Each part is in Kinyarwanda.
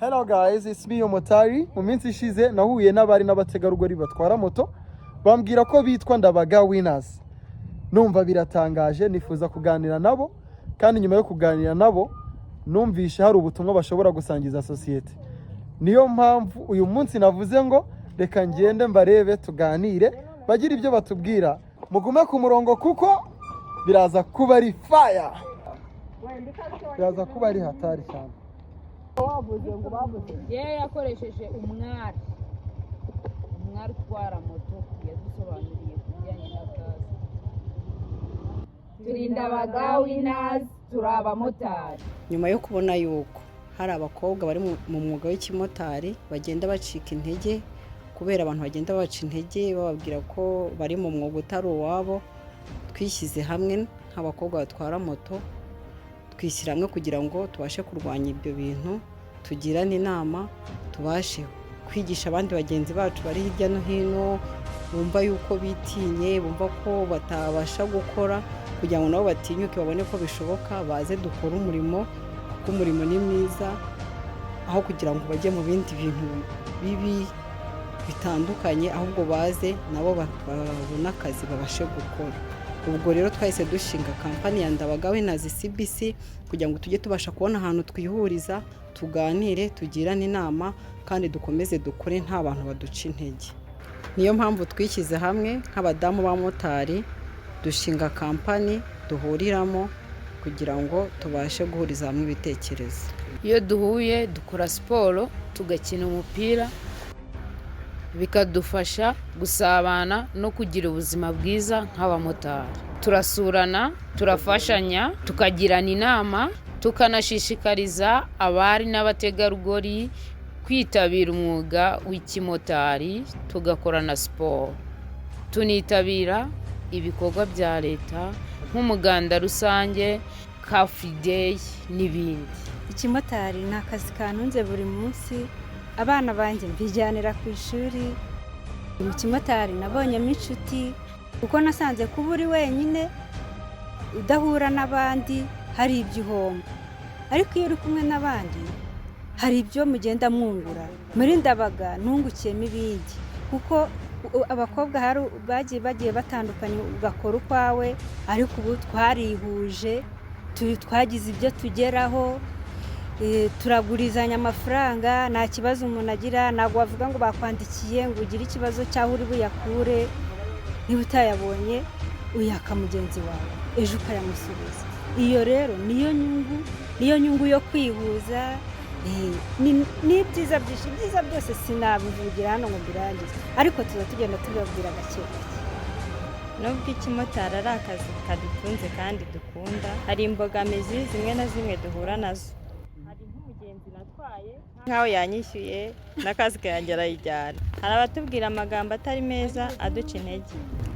Hello guys, it's me Omotari. Mu minsi ishize nahuye n'abari n'abategarugori batwara moto bambwira ko bitwa Ndabaga Winners. Numva biratangaje, nifuza kuganira nabo kandi nyuma yo kuganira nabo numvishe hari ubutumwa bashobora gusangiza societe. Niyo mpamvu uyu munsi navuze ngo reka ngende mbarebe tuganire bagira ibyo batubwira. Mugume ku murongo kuko biraza kuba ari fire. Biraza kuba ari hatari cyane. Yakoresheje umwari utwara moto yadusobanuriye kubijyanye n'akazi. Turi Ndabaga Winners, turi abamotari. Nyuma yo kubona yuko hari abakobwa bari mu mwuga w'ikimotari bagenda bacika intege kubera abantu bagenda baca intege bababwira ko bari mu mwuga utari uwabo, twishyize hamwe nk'abakobwa batwara moto twishyira hamwe kugira ngo tubashe kurwanya ibyo bintu, tugirane inama, tubashe kwigisha abandi bagenzi bacu bari hirya no hino bumva yuko bitinye, bumva ko batabasha gukora, kugira ngo nabo batinyuke babone ko bishoboka, baze dukora umurimo kuko umurimo ni mwiza, aho kugira ngo bajye mu bindi bintu bibi bitandukanye, ahubwo baze nabo babona akazi babashe gukora. Ubwo rero twahise dushinga kampani ya Ndabaga Winners CBC kugira ngo tujye tubasha kubona ahantu twihuriza, tuganire, tugirane inama kandi dukomeze dukore nta bantu baduca intege. Niyo mpamvu twishyize hamwe nk'abadamu b'abamotari dushinga kampani duhuriramo kugira ngo tubashe guhuriza hamwe ibitekerezo. Iyo duhuye dukora siporo, tugakina umupira, bikadufasha gusabana no kugira ubuzima bwiza nk'abamotari. Turasurana, turafashanya, tukagirana inama, tukanashishikariza abari n'abategarugori kwitabira umwuga w'ikimotari, tugakora na siporo. Tunitabira ibikorwa bya leta nk'umuganda rusange, Coffee Day n'ibindi. Ikimotari ni akazi kantunze buri munsi, abana banjye mbijyanira ku ishuri. Mu kimotari nabonyemo inshuti kuko nasanze kuba uri wenyine udahura n'abandi hari iby'ihomba, ariko iyo uri kumwe n'abandi hari ibyo mugenda mwungura. Muri Ndabaga nungukiyemo ibindi kuko abakobwa hari bagiye batandukanye ugakora ukwawe, ariko ubu twarihuje, twagize ibyo tugeraho, turagurizanya amafaranga, nta kibazo umuntu agira, ntabwo wavuga ngo bakwandikiye ngo ugire ikibazo cyaho uri buyakure, niba utayabonye uyaka mugenzi wawe ejo ukayamusubiza. Iyo rero niyo nyungu yo kwihuza. Ni byiza byinshi, byiza byose sinabivugira hano ngo mbirangize, ariko tuza tugenda tubabwira gake gake. Nubwo ikimotari ari akazi kadutunze kandi dukunda, hari imbogamizi zimwe na zimwe duhura nazo. Hari nk'umugenzi natwaye nk'aho yanyishyuye n'akazi kanjye arayijyana. Hari abatubwira amagambo atari meza aduca intege.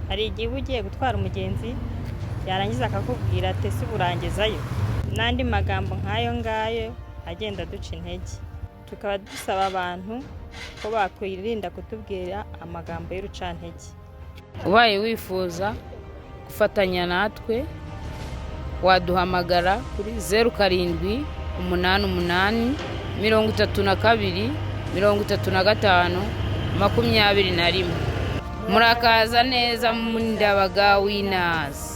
Hari igihe uba ugiye gutwara umugenzi yarangiza akakubwira ati ese uburangizayo, n'andi magambo nk'ayo ngayo agenda aduca intege. Tukaba dusaba abantu ko bakwirinda kutubwira amagambo y'urucantege. Ubaye wifuza gufatanya natwe waduhamagara kuri 0788 32 35 21. Murakaza neza mu Ndabaga Winners.